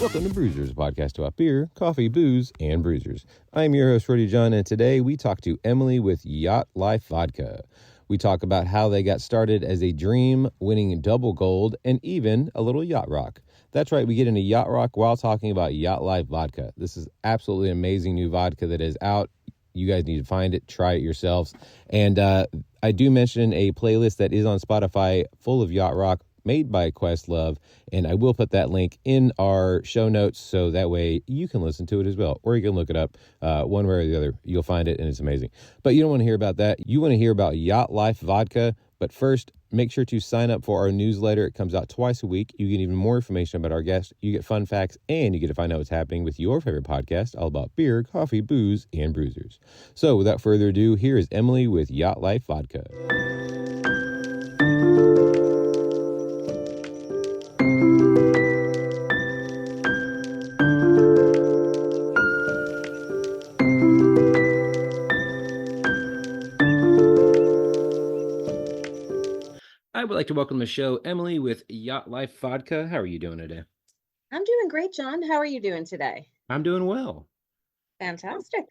Welcome to Brewsers, a podcast about beer, coffee, booze, and bruisers. I'm your host, Rudy John, and today we talk to Emily with Yacht Life Vodka. We talk about how they got started as a dream, winning double gold, and even a little yacht rock. That's right, we get into yacht rock while talking about Yacht Life Vodka. This is absolutely amazing new vodka that is out. You guys need to find it, try it yourselves. And I do mention a playlist that is on Spotify full of yacht rock, made by Questlove, and I will put that link in our show notes so that way you can listen to it as well, or you can look it up one way or the other. You'll find it, and it's amazing. But you don't want to hear about that. You want to hear about Yacht Life Vodka. But first, make sure to sign up for our newsletter. It comes out twice a week. You get even more information about our guests. You get fun facts, and you get to find out what's happening with your favorite podcast, all about beer, coffee, booze, and bruisers. So without further ado, here is Emily with Yacht Life Vodka. I would like to welcome to the show Emily with Yacht Life Vodka. How are you doing today? I'm doing great, John. How are you doing today? I'm doing well. Fantastic.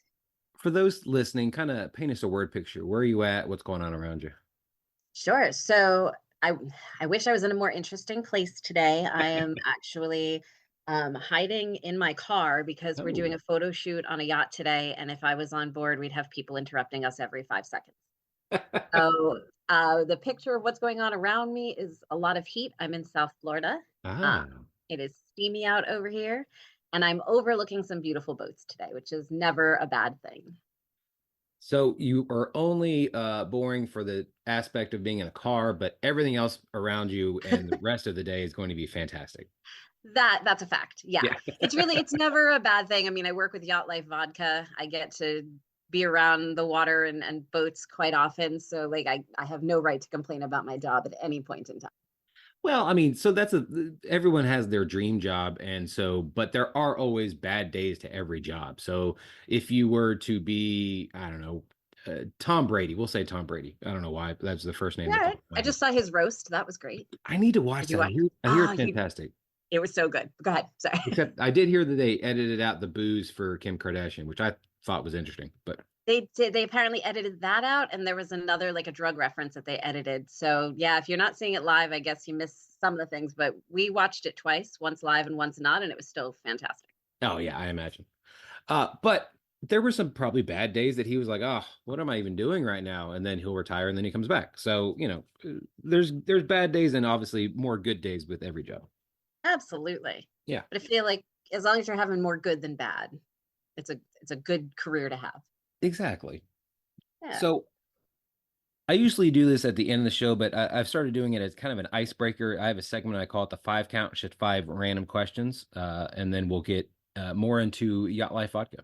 For those listening, kind of paint us a word picture. Where are you at? What's going on around you? Sure. So I wish I was in a more interesting place today. I am actually hiding in my car because we're doing a photo shoot on a yacht today. And if I was on board, we'd have people interrupting us every 5 seconds. So the picture of what's going on around me is a lot of heat. I'm in South Florida. It is steamy out over here. And I'm overlooking some beautiful boats today, which is never a bad thing. So you are only boring for the aspect of being in a car, but everything else around you and the rest of the day is going to be fantastic. That's a fact. Yeah. It's never a bad thing. I mean, I work with Yacht Life Vodka. I get to be around the water and boats quite often. So like I have no right to complain about my job at any point in time. Well, I mean, so everyone has their dream job. And so, but there are always bad days to every job. So if you were to be, I don't know, Tom Brady, we'll say Tom Brady. I don't know why, but that's the first name. Yeah, I just saw his roast. That was great. I need to watch that. I hear it's fantastic. It was so good. Go ahead. Sorry. Except I did hear that they edited out the booze for Kim Kardashian, which I thought was interesting, but they apparently edited that out, and there was another like a drug reference that they edited. So yeah, if you're not seeing it live, I guess you missed some of the things, but we watched it twice, once live and once not, and it was still fantastic. Oh yeah, I imagine. But there were some probably bad days that he was like, oh, what am I even doing right now? And then he'll retire and then he comes back. So, you know, there's bad days and obviously more good days with every job. Absolutely. Yeah. But I feel like as long as you're having more good than bad, it's a good career to have. Exactly. Yeah. So I usually do this at the end of the show, but I've started doing it as kind of an icebreaker. I have a segment I call it the 5 count, just 5 random questions, and then we'll get more into Yacht Life Vodka.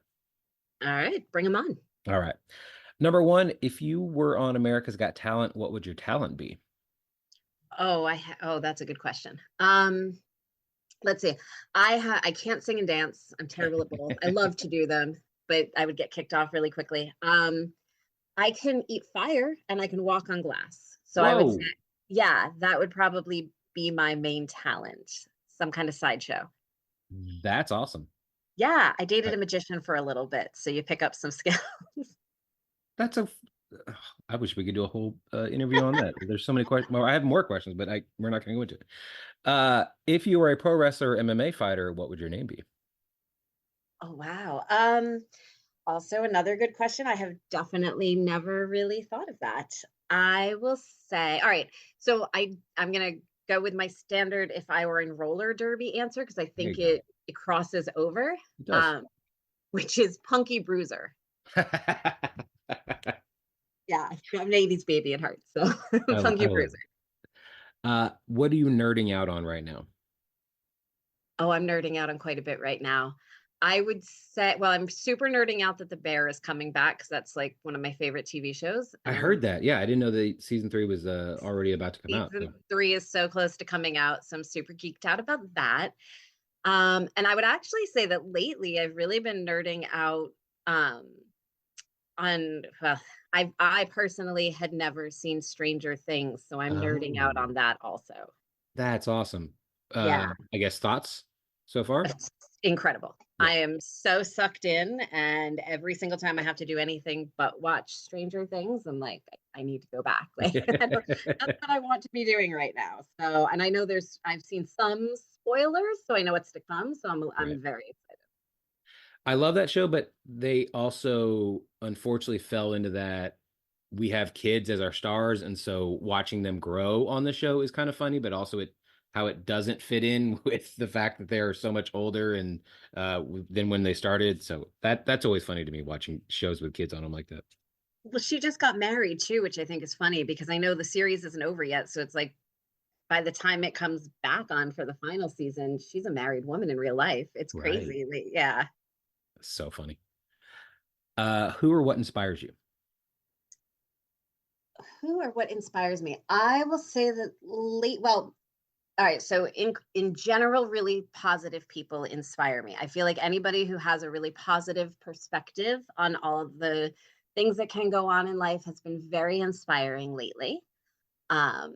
All right, bring them on. All right. Number 1, if you were on America's Got Talent, what would your talent be? Oh, that's a good question. Let's see. I can't sing and dance. I'm terrible at both. I love to do them, but I would get kicked off really quickly. I can eat fire and I can walk on glass. So I would say, yeah, that would probably be my main talent. Some kind of sideshow. That's awesome. Yeah, I dated a magician for a little bit, so you pick up some skills. I wish we could do a whole interview on that. There's so many questions. Well, I have more questions, but we're not going to go into it. If you were a pro wrestler or MMA fighter, what would your name be? Oh, wow. Also another good question. I have definitely never really thought of that. I will say, all right. So I'm going to go with my standard if I were in roller derby answer, because I think it crosses over, which is Punky Bruiser. Yeah, I'm an 80s baby at heart, so Punky Bruiser. What are you nerding out on right now? Oh, I'm nerding out on quite a bit right now. I would say, well, I'm super nerding out that The Bear is coming back because that's like one of my favorite TV shows. I heard that. Yeah, I didn't know that season 3 was already about to come out. Season 3 is so close to coming out, so I'm super geeked out about that. And I would actually say that lately I've really been nerding out on, well, I personally had never seen Stranger Things, so I'm nerding out on that also. That's awesome. Yeah. I guess thoughts so far? It's incredible. Yeah. I am so sucked in, and every single time I have to do anything but watch Stranger Things, I'm like, I need to go back. Like, that's what I want to be doing right now. So, and I know I've seen some spoilers, so I know what's to come. So Right. I'm very excited. I love that show, but they also unfortunately fell into that we have kids as our stars, and so watching them grow on the show is kind of funny, but also it how it doesn't fit in with the fact that they're so much older and than when they started. So that's always funny to me watching shows with kids on them like that. Well, she just got married too, which I think is funny because I know the series isn't over yet. So it's like by the time it comes back on for the final season, she's a married woman in real life. It's Right. crazy. Like, yeah. So funny. Who or what inspires you? Who or what inspires me? I will say that well, all right. So in general, really positive people inspire me. I feel like anybody who has a really positive perspective on all of the things that can go on in life has been very inspiring lately. Um,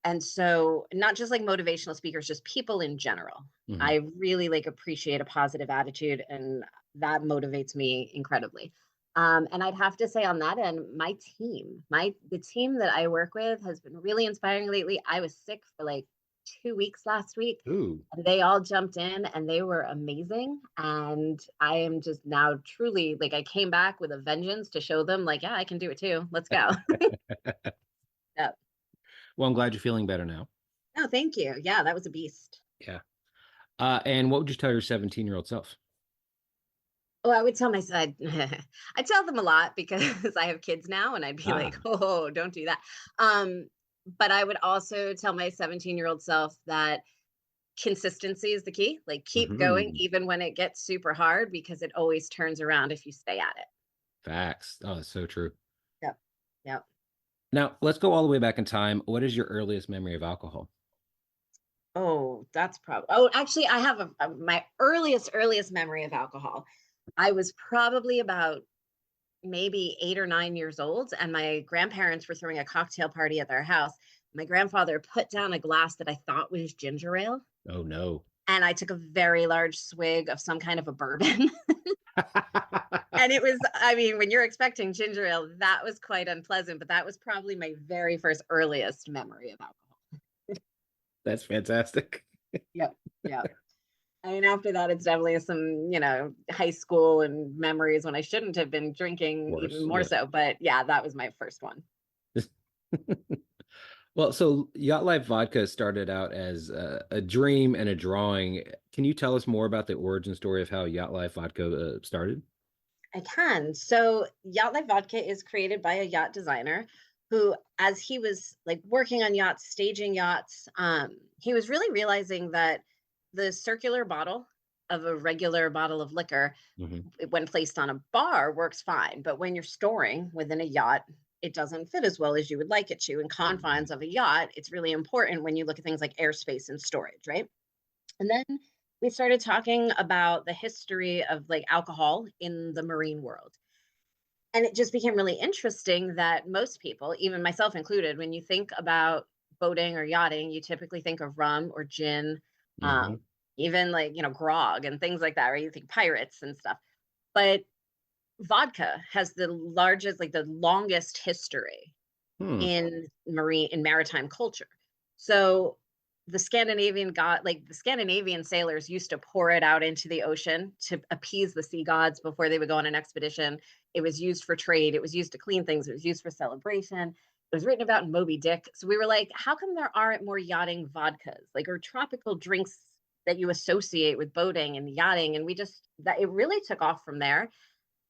and so not just like motivational speakers, just people in general. Hmm. I really like appreciate a positive attitude, and that motivates me incredibly. And I'd have to say on that end, my team, the team that I work with has been really inspiring lately. I was sick for like 2 weeks last week, Ooh. and they all jumped in and they were amazing. And I am just now truly like I came back with a vengeance to show them like, yeah, I can do it too. Let's go. Yeah. Well, I'm glad you're feeling better now. No, thank you. Yeah, that was a beast. Yeah. And what would you tell your 17-year-old self? Oh, I would tell my son, I tell them a lot because I have kids now and I'd be like, Ah. oh, don't do that. Um, but I would also tell my 17-year-old self that consistency is the key. Like keep going Hmm. even when it gets super hard because it always turns around if you stay at it. Facts. Oh, that's so true. Yep. Yep. Now, let's go all the way back in time. What is your earliest memory of alcohol? Oh, that's probably. Oh, actually, I have my earliest memory of alcohol. I was probably about maybe 8 or 9 years old, and my grandparents were throwing a cocktail party at their house. My grandfather put down a glass that I thought was ginger ale, Oh no. and I took a very large swig of some kind of a bourbon. And it was, I mean, when you're expecting ginger ale, that was quite unpleasant, but that was probably my very first earliest memory of alcohol. That's fantastic. Yep. Yep. I mean, after that, it's definitely some, high school and memories when I shouldn't have been drinking even Worse. more Yeah. so. But yeah, that was my first one. Well, so Yacht Life Vodka started out as a dream and a drawing. Can you tell us more about the origin story of how Yacht Life Vodka started? I can. So, Yacht Life Vodka is created by a yacht designer who, as he was like working on yachts, staging yachts, he was really realizing that the circular bottle of a regular bottle of liquor, Hmm. when placed on a bar, works fine. But when you're storing within a yacht, it doesn't fit as well as you would like it to. In confines of a yacht, it's really important when you look at things like airspace and storage, right? And then we started talking about the history of like alcohol in the marine world. And it just became really interesting that most people, even myself included, when you think about boating or yachting, you typically think of rum or gin, um, Hmm. even like, grog and things like that, right? You think pirates and stuff. But vodka has the largest, like the longest history Hmm. in maritime culture. So the Scandinavian sailors used to pour it out into the ocean to appease the sea gods before they would go on an expedition. It was used for trade, it was used to clean things, it was used for celebration. It was written about in Moby Dick. So we were like, how come there aren't more yachting vodkas, like or tropical drinks that you associate with boating and yachting? And we just that it really took off from there.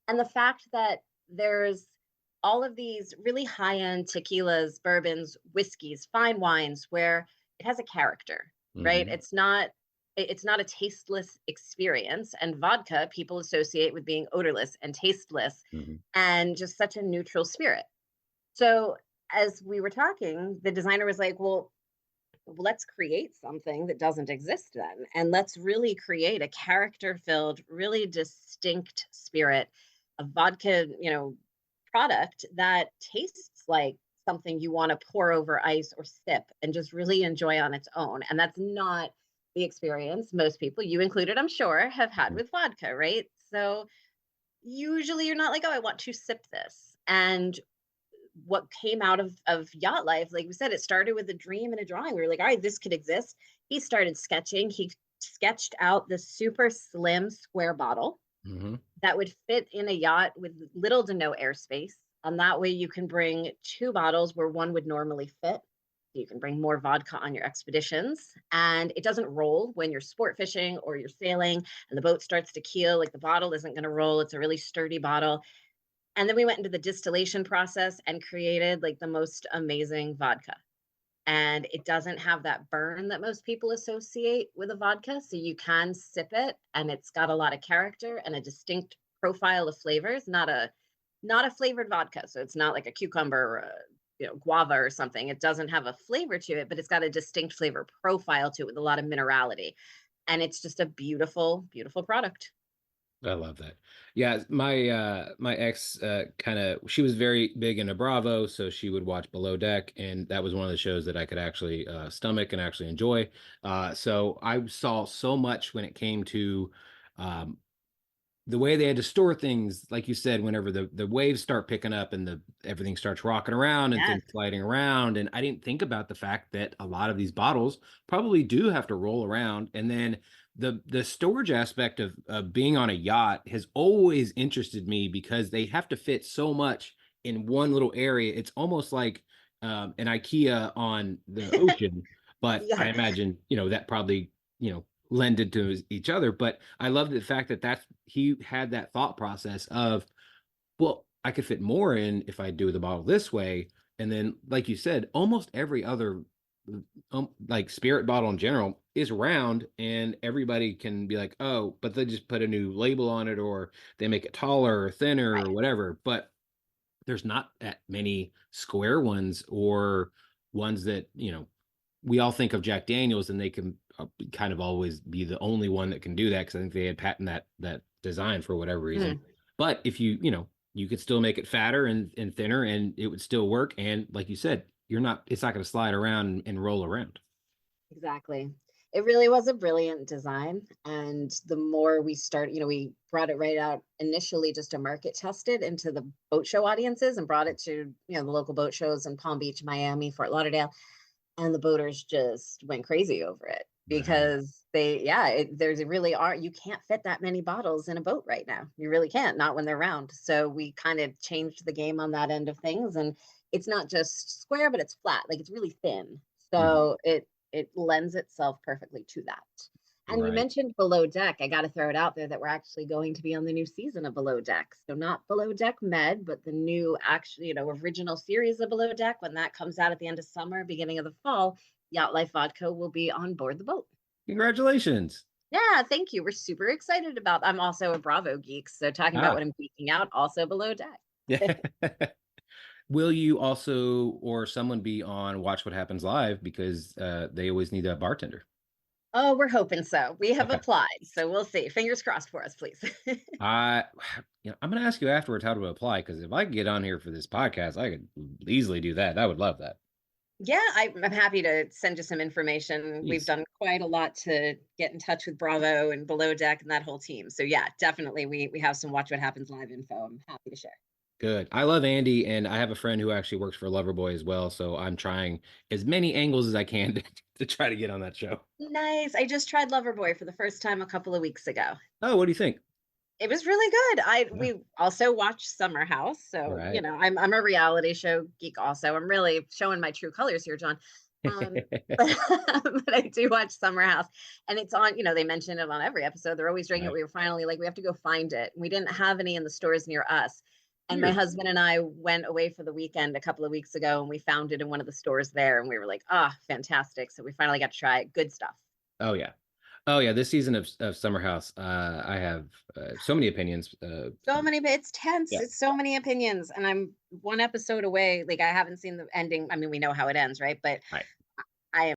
And the fact that there's all of these really high-end tequilas, bourbons, whiskeys, fine wines where it has a character, right? Hmm. It's not a tasteless experience. And vodka people associate with being odorless and tasteless Hmm. and just such a neutral spirit. So as we were talking, the designer was like, well, let's create something that doesn't exist then. And let's really create a character filled, really distinct spirit of vodka, product that tastes like something you want to pour over ice or sip and just really enjoy on its own. And that's not the experience most people, you included, I'm sure, have had with vodka, right? So usually you're not like, oh, I want to sip this. And what came out of Yacht Life, like we said, it started with a dream and a drawing. We were like, all right, this could exist. He started sketching. He sketched out this super slim square bottle Mm-hmm. that would fit in a yacht with little to no airspace. And that way you can bring two bottles where one would normally fit. You can bring more vodka on your expeditions, and it doesn't roll when you're sport fishing or you're sailing and the boat starts to keel. Like the bottle isn't going to roll. It's a really sturdy bottle. And then we went into the distillation process and created like the most amazing vodka. And it doesn't have that burn that most people associate with a vodka. So you can sip it and it's got a lot of character and a distinct profile of flavors, not a flavored vodka. So it's not like a cucumber or a guava or something. It doesn't have a flavor to it, but it's got a distinct flavor profile to it with a lot of minerality. And it's just a beautiful, beautiful product. I love that. Yeah, my ex kind of she was very big into Bravo, so she would watch Below Deck, and that was one of the shows that I could actually stomach and actually enjoy. So I saw so much when it came to um, the way they had to store things, like you said, whenever the waves start picking up and the everything starts rocking around and Yes. things sliding around. And I didn't think about the fact that a lot of these bottles probably do have to roll around. And then the storage aspect of being on a yacht has always interested me because they have to fit so much in one little area. It's almost like an IKEA on the ocean, but I Yeah. imagine, that probably, lended to each other. But I love the fact that he had that thought process of, well, I could fit more in if I do the bottle this way. And then, like you said, almost every other like spirit bottle in general is round, and everybody can be like, oh, but they just put a new label on it, or they make it taller or thinner or Right. whatever. But there's not that many square ones or ones that, we all think of Jack Daniels, and they can kind of always be the only one that can do that because I think they had patent that design for whatever reason. Mm. But if you could still make it fatter and thinner, and it would still work. And like you said, it's not going to slide around and roll around. Exactly. It really was a brilliant design. And the more we started, we brought it right out initially just to market test it into the boat show audiences and brought it to, the local boat shows in Palm Beach, Miami, Fort Lauderdale. And the boaters just went crazy over it Right. because there's really are, you can't fit that many bottles in a boat right now. You really can't, not when they're round. So we kind of changed the game on that end of things. And it's not just square, but it's flat, like it's really thin. Mhm. So it lends itself perfectly to that. And you Right. mentioned Below Deck. I got to throw it out there that we're actually going to be on the new season of Below Deck. So not Below Deck Med, but the new actually, original series of Below Deck. When that comes out at the end of summer, beginning of the fall, Yacht Life Vodka will be on board the boat. Congratulations. Yeah, thank you. We're super excited about. I'm also a Bravo geek, so talking about Ah, what I'm geeking out, also Below Deck. yeah. Will you also or someone be on Watch What Happens Live because they always need a bartender? Oh, we're hoping so. We have Okay. applied, so we'll see. Fingers crossed for us, please. I, I'm going to ask you afterwards how to apply because if I could get on here for this podcast, I could easily do that. I would love that. Yeah, I'm happy to send you some information. We've Please. done quite a lot to get in touch with Bravo and Below Deck and that whole team. So yeah, definitely we have some Watch What Happens Live info. I'm happy to share. Good. I love Andy, and I have a friend who actually works for Loverboy as well. So I'm trying as many angles as I can to try to get on that show. Nice. I just tried Loverboy for the first time a couple of weeks ago. Oh, what do you think? It was really good. I Yeah. we also watched Summer House, so Right. I'm a reality show geek. Also, I'm really showing my true colors here, John. But, but I do watch Summer House, and it's on. They mention it on every episode. They're always doing it. Right. We were finally like, we have to go find it. We didn't have any in the stores near us, and my Weird. husband and I went away for the weekend a couple of weeks ago, and we found it in one of the stores there, and we were like, ah, fantastic! So we finally got to try it. Good stuff. Oh yeah. Oh yeah. This season of Summer House, I have so many opinions. So many, it's tense. Yeah. It's so many opinions, and I'm one episode away. Like I haven't seen the ending. I mean, we know how it ends, right? But Right. I